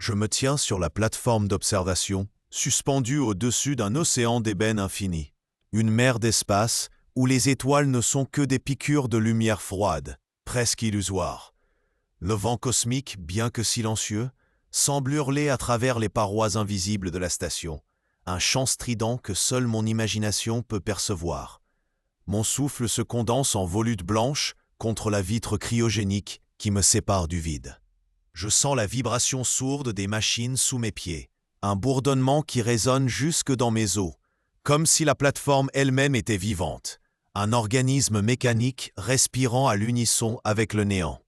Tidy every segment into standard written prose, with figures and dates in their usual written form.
Je me tiens sur la plateforme d'observation, suspendue au-dessus d'un océan d'ébène infini. Une mer d'espace où les étoiles ne sont que des piqûres de lumière froide, presque illusoires. Le vent cosmique, bien que silencieux, semble hurler à travers les parois invisibles de la station, un chant strident que seule mon imagination peut percevoir. Mon souffle se condense en volutes blanches contre la vitre cryogénique qui me sépare du vide. Je sens la vibration sourde des machines sous mes pieds, un bourdonnement qui résonne jusque dans mes os, comme si la plateforme elle-même était vivante, un organisme mécanique respirant à l'unisson avec le néant.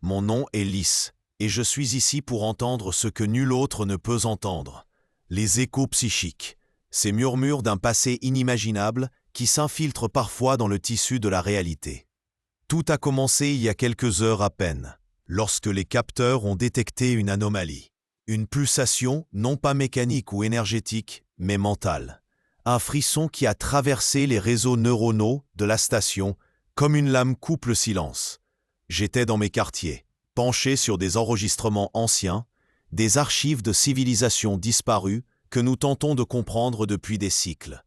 Mon nom est Lys, et je suis ici pour entendre ce que nul autre ne peut entendre. Les échos psychiques, ces murmures d'un passé inimaginable qui s'infiltrent parfois dans le tissu de la réalité. Tout a commencé il y a quelques heures à peine, lorsque les capteurs ont détecté une anomalie. Une pulsation, non pas mécanique ou énergétique, mais mentale. Un frisson qui a traversé les réseaux neuronaux de la station comme une lame coupe le silence. J'étais dans mes quartiers, penché sur des enregistrements anciens, des archives de civilisations disparues que nous tentons de comprendre depuis des cycles.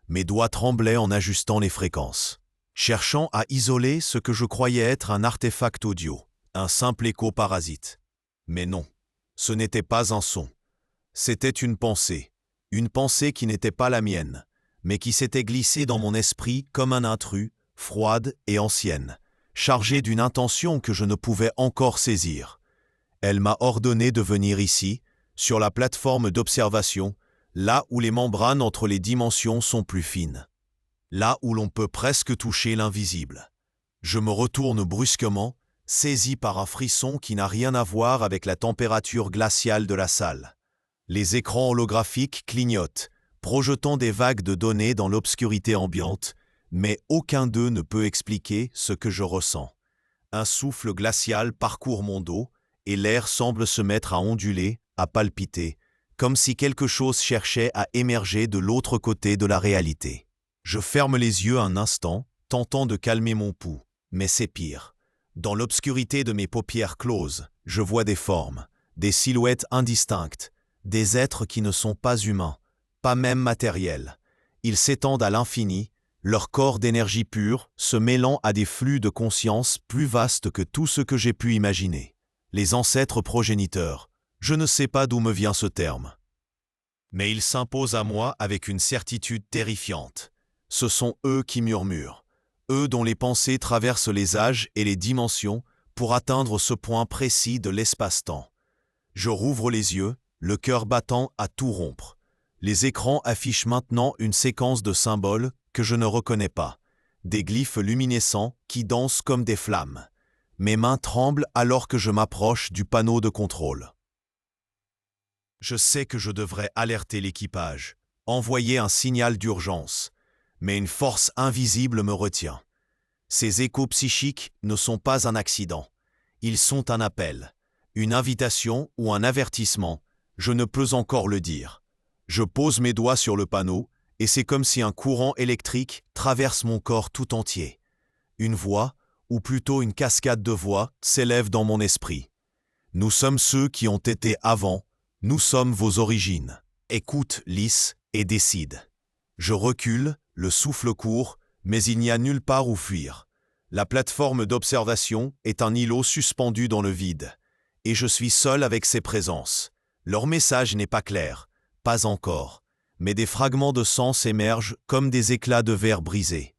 Mes doigts tremblaient en ajustant les fréquences, cherchant à isoler ce que je croyais être un artefact audio, un simple écho parasite. Mais non, ce n'était pas un son. C'était une pensée qui n'était pas la mienne, mais qui s'était glissée dans mon esprit comme un intrus, froide et ancienne, chargée d'une intention que je ne pouvais encore saisir. Elle m'a ordonné de venir ici, sur la plateforme d'observation, là où les membranes entre les dimensions sont plus fines. Là où l'on peut presque toucher l'invisible. Je me retourne brusquement, saisi par un frisson qui n'a rien à voir avec la température glaciale de la salle. Les écrans holographiques clignotent, projetant des vagues de données dans l'obscurité ambiante, mais aucun d'eux ne peut expliquer ce que je ressens. Un souffle glacial parcourt mon dos, et l'air semble se mettre à onduler, à palpiter, comme si quelque chose cherchait à émerger de l'autre côté de la réalité. Je ferme les yeux un instant, tentant de calmer mon pouls, mais c'est pire. Dans l'obscurité de mes paupières closes, je vois des formes, des silhouettes indistinctes, des êtres qui ne sont pas humains, pas même matériels. Ils s'étendent à l'infini, leur corps d'énergie pure se mêlant à des flux de conscience plus vastes que tout ce que j'ai pu imaginer. Les ancêtres progéniteurs, je ne sais pas d'où me vient ce terme. Mais ils s'imposent à moi avec une certitude terrifiante. Ce sont eux qui murmurent, eux dont les pensées traversent les âges et les dimensions pour atteindre ce point précis de l'espace-temps. Je rouvre les yeux, le cœur battant à tout rompre. Les écrans affichent maintenant une séquence de symboles que je ne reconnais pas, des glyphes luminescents qui dansent comme des flammes. Mes mains tremblent alors que je m'approche du panneau de contrôle. Je sais que je devrais alerter l'équipage, envoyer un signal d'urgence, mais une force invisible me retient. Ces échos psychiques ne sont pas un accident, ils sont un appel, une invitation ou un avertissement. Je ne peux encore le dire. Je pose mes doigts sur le panneau, et c'est comme si un courant électrique traverse mon corps tout entier. Une voix, ou plutôt une cascade de voix, s'élève dans mon esprit. Nous sommes ceux qui ont été avant, nous sommes vos origines. Écoute, Lys, et décide. Je recule, le souffle court, mais il n'y a nulle part où fuir. La plateforme d'observation est un îlot suspendu dans le vide, et je suis seul avec ses présences. Leur message n'est pas clair, pas encore, mais des fragments de sens émergent comme des éclats de verre brisés.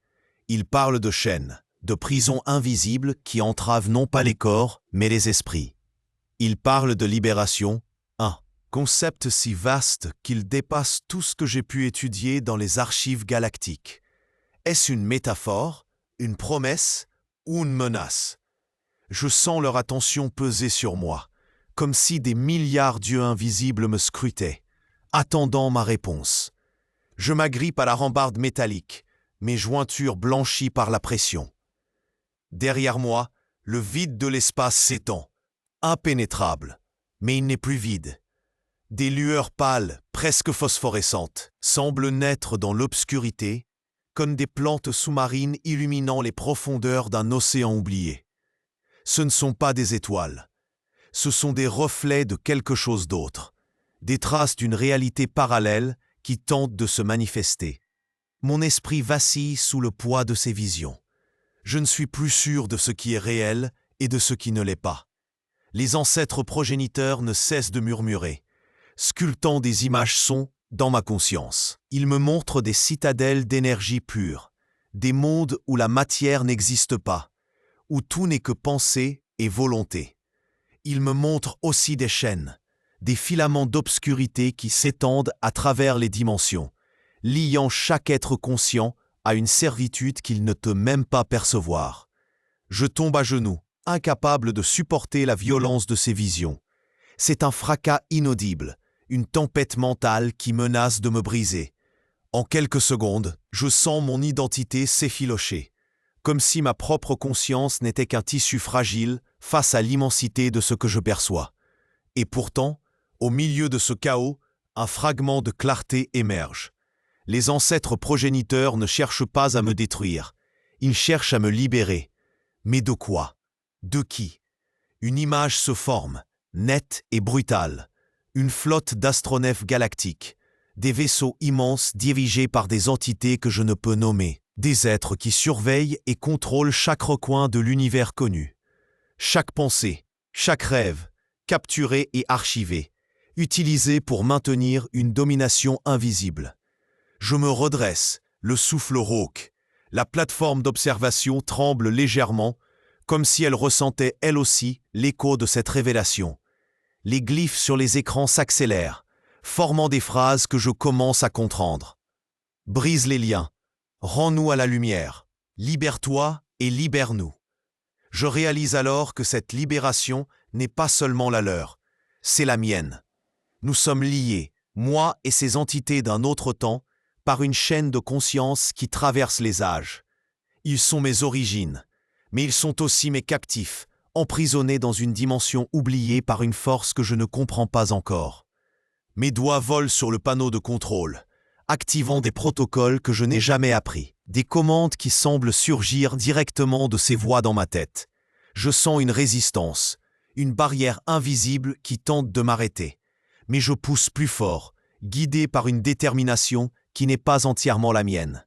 Ils parlent de chaînes, de prisons invisibles qui entravent non pas les corps, mais les esprits. Ils parlent de libération, un concept si vaste qu'il dépasse tout ce que j'ai pu étudier dans les archives galactiques. Est-ce une métaphore, une promesse ou une menace? Je sens leur attention peser sur moi, comme si des milliards d'yeux invisibles me scrutaient, attendant ma réponse. Je m'agrippe à la rambarde métallique, mes jointures blanchies par la pression. Derrière moi, le vide de l'espace s'étend, impénétrable, mais il n'est plus vide. Des lueurs pâles, presque phosphorescentes, semblent naître dans l'obscurité, comme des plantes sous-marines illuminant les profondeurs d'un océan oublié. Ce ne sont pas des étoiles. Ce sont des reflets de quelque chose d'autre, des traces d'une réalité parallèle qui tente de se manifester. Mon esprit vacille sous le poids de ces visions. Je ne suis plus sûr de ce qui est réel et de ce qui ne l'est pas. Les ancêtres progéniteurs ne cessent de murmurer, sculptant des images sont dans ma conscience. Ils me montrent des citadelles d'énergie pure, des mondes où la matière n'existe pas, où tout n'est que pensée et volonté. Ils me montrent aussi des chaînes, des filaments d'obscurité qui s'étendent à travers les dimensions, liant chaque être conscient à une servitude qu'il ne peut même pas percevoir. Je tombe à genoux, incapable de supporter la violence de ces visions. C'est un fracas inaudible, une tempête mentale qui menace de me briser. En quelques secondes, je sens mon identité s'effilocher, comme si ma propre conscience n'était qu'un tissu fragile face à l'immensité de ce que je perçois. Et pourtant, au milieu de ce chaos, un fragment de clarté émerge. Les ancêtres progéniteurs ne cherchent pas à me détruire, ils cherchent à me libérer. Mais de quoi? De qui? Une image se forme, nette et brutale. Une flotte d'astronefs galactiques, des vaisseaux immenses dirigés par des entités que je ne peux nommer, des êtres qui surveillent et contrôlent chaque recoin de l'univers connu. Chaque pensée, chaque rêve, capturé et archivé, utilisé pour maintenir une domination invisible. Je me redresse, le souffle rauque. La plateforme d'observation tremble légèrement, comme si elle ressentait elle aussi l'écho de cette révélation. Les glyphes sur les écrans s'accélèrent, formant des phrases que je commence à comprendre. Brise les liens, rends-nous à la lumière, libère-toi et libère-nous. Je réalise alors que cette libération n'est pas seulement la leur, c'est la mienne. Nous sommes liés, moi et ces entités d'un autre temps, par une chaîne de conscience qui traverse les âges. Ils sont mes origines, mais ils sont aussi mes captifs, emprisonnés dans une dimension oubliée par une force que je ne comprends pas encore. Mes doigts volent sur le panneau de contrôle, activant des protocoles que je n'ai jamais appris, des commandes qui semblent surgir directement de ces voix dans ma tête. Je sens une résistance, une barrière invisible qui tente de m'arrêter. Mais je pousse plus fort, guidé par une détermination qui n'est pas entièrement la mienne.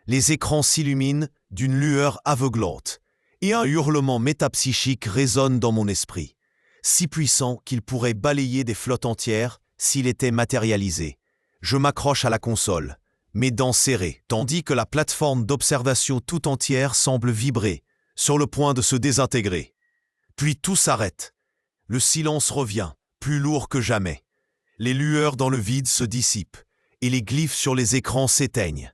Les écrans s'illuminent d'une lueur aveuglante, et un hurlement métapsychique résonne dans mon esprit, si puissant qu'il pourrait balayer des flottes entières s'il était matérialisé. Je m'accroche à la console, mes dents serrées, tandis que la plateforme d'observation tout entière semble vibrer, sur le point de se désintégrer. Puis tout s'arrête. Le silence revient, plus lourd que jamais. Les lueurs dans le vide se dissipent, et les glyphes sur les écrans s'éteignent.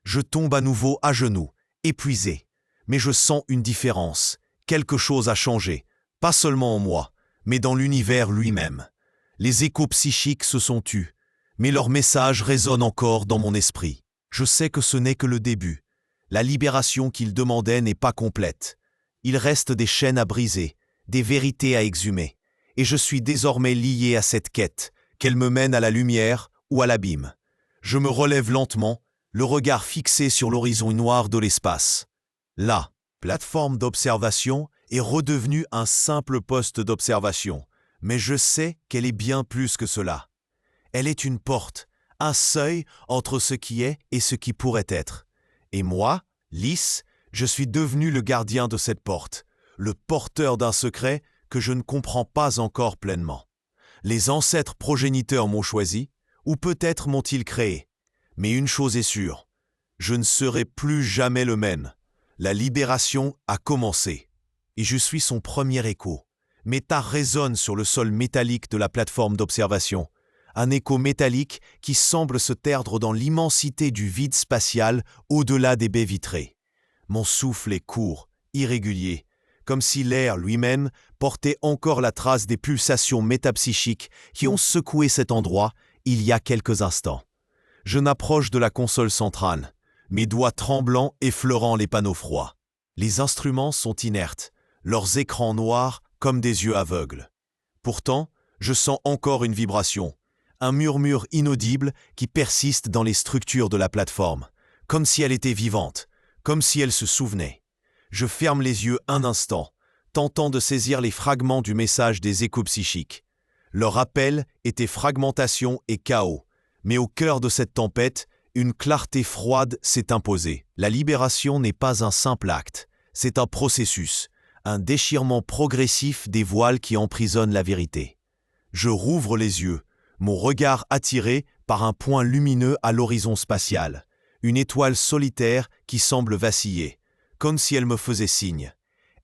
Je tombe à nouveau à genoux, épuisé. Mais je sens une différence. Quelque chose a changé, pas seulement en moi, mais dans l'univers lui-même. Les échos psychiques se sont tus, mais leur message résonne encore dans mon esprit. Je sais que ce n'est que le début. La libération qu'ils demandaient n'est pas complète. Il reste des chaînes à briser, des vérités à exhumer, et je suis désormais lié à cette quête, qu'elle me mène à la lumière ou à l'abîme. Je me relève lentement, le regard fixé sur l'horizon noir de l'espace. La plateforme d'observation est redevenue un simple poste d'observation, mais je sais qu'elle est bien plus que cela. Elle est une porte, un seuil entre ce qui est et ce qui pourrait être. Et moi, Lys, je suis devenu le gardien de cette porte, le porteur d'un secret que je ne comprends pas encore pleinement. Les ancêtres progéniteurs m'ont choisi, ou peut-être m'ont-ils créé. Mais une chose est sûre, je ne serai plus jamais le même. La libération a commencé, et je suis son premier écho. Mes tas résonnent sur le sol métallique de la plateforme d'observation, un écho métallique qui semble se perdre dans l'immensité du vide spatial au-delà des baies vitrées. Mon souffle est court, irrégulier, comme si l'air lui-même portait encore la trace des pulsations métapsychiques qui ont secoué cet endroit il y a quelques instants. Je m'approche de la console centrale, mes doigts tremblants effleurant les panneaux froids. Les instruments sont inertes, leurs écrans noirs comme des yeux aveugles. Pourtant, je sens encore une vibration, un murmure inaudible qui persiste dans les structures de la plateforme, comme si elle était vivante, comme si elle se souvenait. Je ferme les yeux un instant, tentant de saisir les fragments du message des échos psychiques. Leur appel était fragmentation et chaos, mais au cœur de cette tempête, une clarté froide s'est imposée. La libération n'est pas un simple acte, c'est un processus, un déchirement progressif des voiles qui emprisonnent la vérité. Je rouvre les yeux, mon regard attiré par un point lumineux à l'horizon spatial, une étoile solitaire qui semble vaciller, comme si elle me faisait signe.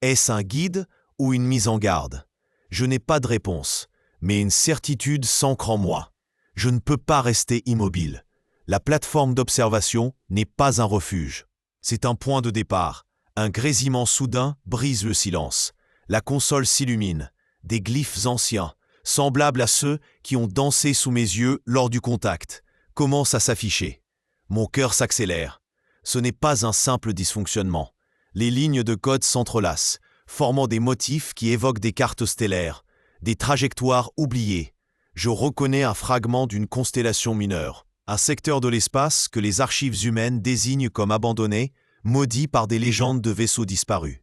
Est-ce un guide ou une mise en garde? Je n'ai pas de réponse, mais une certitude s'ancre en moi. Je ne peux pas rester immobile. La plateforme d'observation n'est pas un refuge. C'est un point de départ. Un grésillement soudain brise le silence. La console s'illumine. Des glyphes anciens, semblables à ceux qui ont dansé sous mes yeux lors du contact, commencent à s'afficher. Mon cœur s'accélère. Ce n'est pas un simple dysfonctionnement. Les lignes de code s'entrelacent, formant des motifs qui évoquent des cartes stellaires, des trajectoires oubliées. Je reconnais un fragment d'une constellation mineure, un secteur de l'espace que les archives humaines désignent comme abandonné, maudit par des légendes de vaisseaux disparus.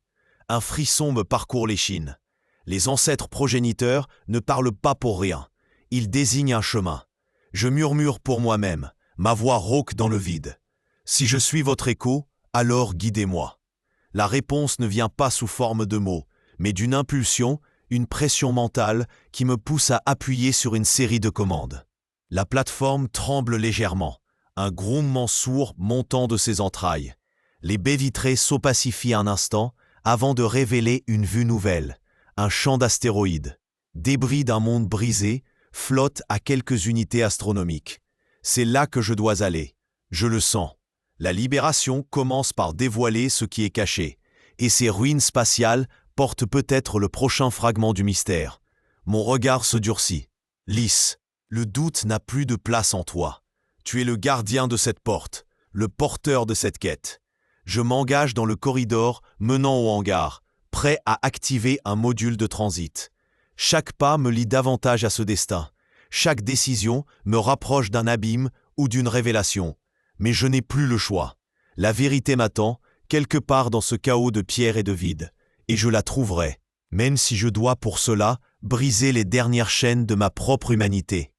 Un frisson me parcourt l'échine. Les ancêtres progéniteurs ne parlent pas pour rien. Ils désignent un chemin. Je murmure pour moi-même, ma voix rauque dans le vide. Si je suis votre écho, alors guidez-moi. La réponse ne vient pas sous forme de mots, mais d'une impulsion, une pression mentale qui me pousse à appuyer sur une série de commandes. La plateforme tremble légèrement, un grondement sourd montant de ses entrailles. Les baies vitrées s'opacifient un instant avant de révéler une vue nouvelle, un champ d'astéroïdes. Débris d'un monde brisé flottent à quelques unités astronomiques. C'est là que je dois aller. Je le sens. La libération commence par dévoiler ce qui est caché, et ces ruines spatiales portent peut-être le prochain fragment du mystère. Mon regard se durcit. Lys, le doute n'a plus de place en toi. Tu es le gardien de cette porte, le porteur de cette quête. Je m'engage dans le corridor menant au hangar, prêt à activer un module de transit. Chaque pas me lie davantage à ce destin. Chaque décision me rapproche d'un abîme ou d'une révélation. Mais je n'ai plus le choix. La vérité m'attend, quelque part dans ce chaos de pierre et de vide, et je la trouverai, même si je dois pour cela briser les dernières chaînes de ma propre humanité.